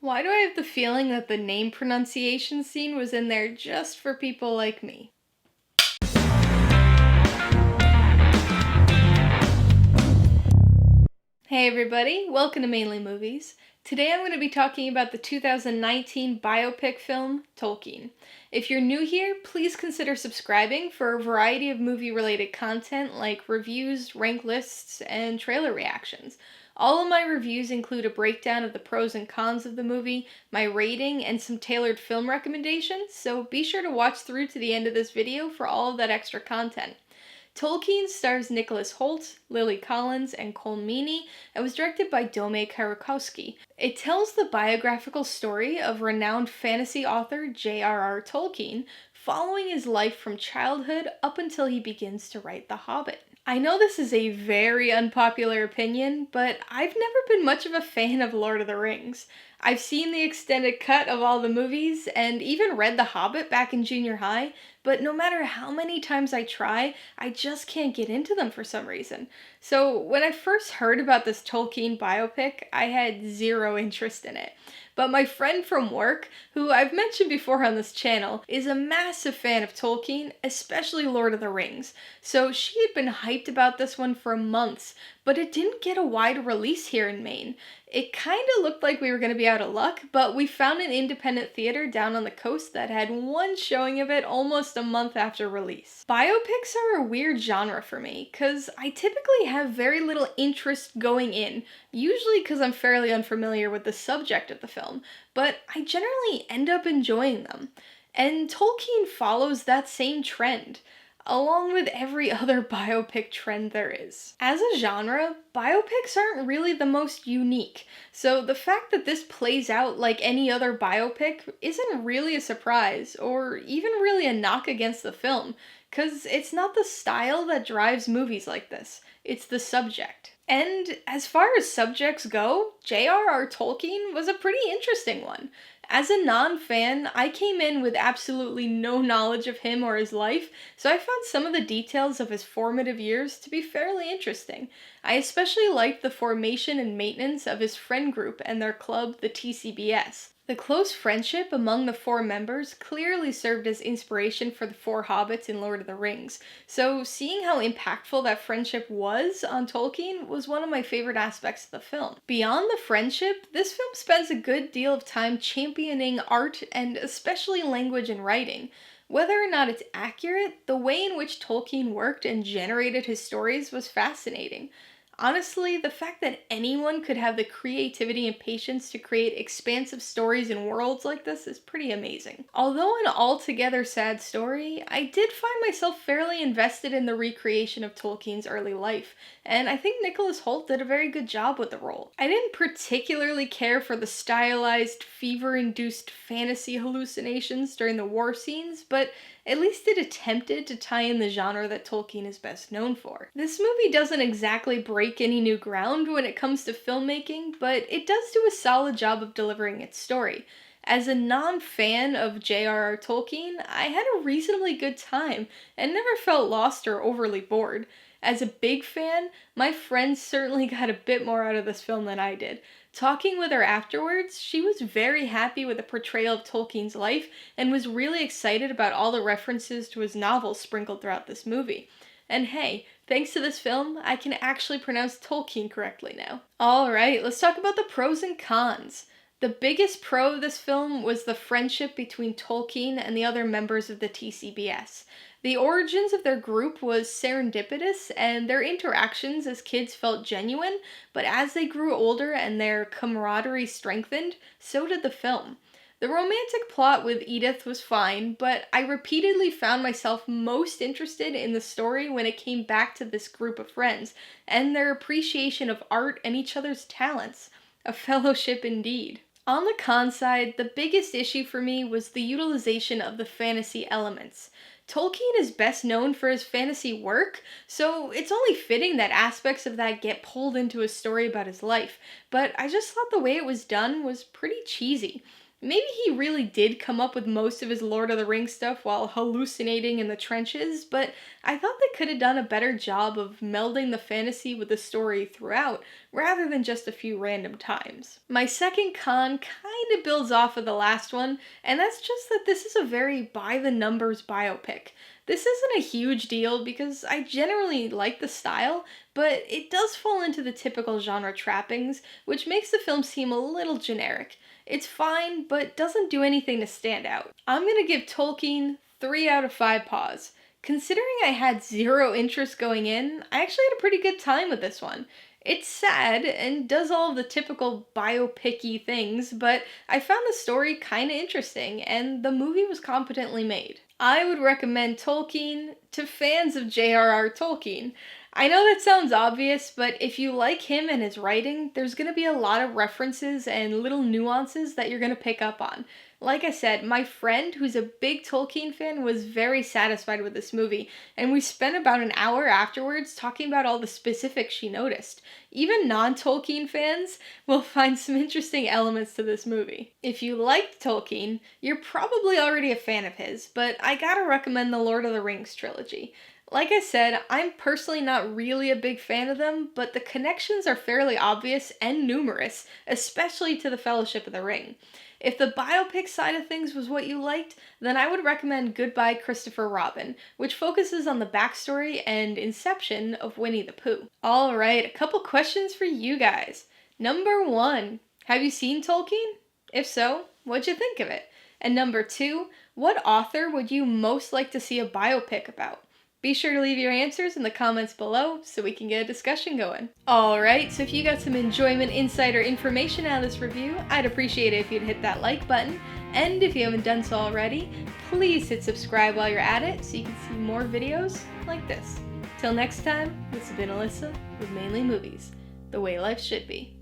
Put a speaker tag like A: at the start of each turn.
A: Why do I have the feeling that the name pronunciation scene was in there just for people like me? Hey everybody, welcome to Mainly Movies. Today I'm going to be talking about the 2019 biopic film, Tolkien. If you're new here, please consider subscribing for a variety of movie-related content like reviews, rank lists, and trailer reactions. All of my reviews include a breakdown of the pros and cons of the movie, my rating, and some tailored film recommendations, so be sure to watch through to the end of this video for all of that extra content. Tolkien stars Nicholas Hoult, Lily Collins, and Cole Meany, and was directed by Dome Karakowski. It tells the biographical story of renowned fantasy author J.R.R. Tolkien, following his life from childhood up until he begins to write The Hobbit. I know this is a very unpopular opinion, but I've never been much of a fan of Lord of the Rings. I've seen the extended cut of all the movies and even read The Hobbit back in junior high, but no matter how many times I try, I just can't get into them for some reason. So when I first heard about this Tolkien biopic, I had zero interest in it. But my friend from work, who I've mentioned before on this channel, is a massive fan of Tolkien, especially Lord of the Rings. So she had been hyped about this one for months, but it didn't get a wide release here in Maine. It kind of looked like we were going to be out of luck, but we found an independent theater down on the coast that had one showing of it almost a month after release. Biopics are a weird genre for me, because I typically have very little interest going in, usually because I'm fairly unfamiliar with the subject of the film, but I generally end up enjoying them. And Tolkien follows that same trend, along with every other biopic trend there is. As a genre, biopics aren't really the most unique, so the fact that this plays out like any other biopic isn't really a surprise, or even really a knock against the film, because it's not the style that drives movies like this, it's the subject. And as far as subjects go, J.R.R. Tolkien was a pretty interesting one. As a non-fan, I came in with absolutely no knowledge of him or his life, so I found some of the details of his formative years to be fairly interesting. I especially liked the formation and maintenance of his friend group and their club, the TCBS. The close friendship among the four members clearly served as inspiration for the four hobbits in Lord of the Rings, so seeing how impactful that friendship was on Tolkien was one of my favorite aspects of the film. Beyond the friendship, this film spends a good deal of time championing art and especially language and writing. Whether or not it's accurate, the way in which Tolkien worked and generated his stories was fascinating. Honestly, the fact that anyone could have the creativity and patience to create expansive stories and worlds like this is pretty amazing. Although an altogether sad story, I did find myself fairly invested in the recreation of Tolkien's early life, and I think Nicholas Hoult did a very good job with the role. I didn't particularly care for the stylized, fever-induced fantasy hallucinations during the war scenes, but at least it attempted to tie in the genre that Tolkien is best known for. This movie doesn't exactly break any new ground when it comes to filmmaking, but it does do a solid job of delivering its story. As a non-fan of J.R.R. Tolkien, I had a reasonably good time and never felt lost or overly bored. As a big fan, my friend certainly got a bit more out of this film than I did. Talking with her afterwards, she was very happy with the portrayal of Tolkien's life and was really excited about all the references to his novels sprinkled throughout this movie. And hey, thanks to this film, I can actually pronounce Tolkien correctly now. Alright, let's talk about the pros and cons. The biggest pro of this film was the friendship between Tolkien and the other members of the TCBS. The origins of their group was serendipitous, and their interactions as kids felt genuine, but as they grew older and their camaraderie strengthened, so did the film. The romantic plot with Edith was fine, but I repeatedly found myself most interested in the story when it came back to this group of friends, and their appreciation of art and each other's talents. A fellowship indeed. On the con side, the biggest issue for me was the utilization of the fantasy elements. Tolkien is best known for his fantasy work, so it's only fitting that aspects of that get pulled into a story about his life, but I just thought the way it was done was pretty cheesy. Maybe he really did come up with most of his Lord of the Rings stuff while hallucinating in the trenches, but I thought they could have done a better job of melding the fantasy with the story throughout, rather than just a few random times. My second con kind of builds off of the last one, and that's just that this is a very by-the-numbers biopic. This isn't a huge deal because I generally like the style, but it does fall into the typical genre trappings, which makes the film seem a little generic. It's fine, but doesn't do anything to stand out. I'm gonna give Tolkien 3 out of 5 paws. Considering I had zero interest going in, I actually had a pretty good time with this one. It's sad and does all of the typical biopic-y things, but I found the story kinda interesting, and the movie was competently made. I would recommend Tolkien to fans of J.R.R. Tolkien. I know that sounds obvious, but if you like him and his writing, there's going to be a lot of references and little nuances that you're going to pick up on. Like I said, my friend, who's a big Tolkien fan, was very satisfied with this movie, and we spent about an hour afterwards talking about all the specifics she noticed. Even non-Tolkien fans will find some interesting elements to this movie. If you liked Tolkien, you're probably already a fan of his, but I gotta recommend the Lord of the Rings trilogy. Like I said, I'm personally not really a big fan of them, but the connections are fairly obvious and numerous, especially to the Fellowship of the Ring. If the biopic side of things was what you liked, then I would recommend Goodbye Christopher Robin, which focuses on the backstory and inception of Winnie the Pooh. Alright, a couple questions for you guys. Number 1, have you seen Tolkien? If so, what'd you think of it? And number 2, what author would you most like to see a biopic about? Be sure to leave your answers in the comments below so we can get a discussion going. Alright, so if you got some enjoyment, insight, or information out of this review, I'd appreciate it if you'd hit that like button. And if you haven't done so already, please hit subscribe while you're at it so you can see more videos like this. Till next time, this has been Alyssa with Mainly Movies, the way life should be.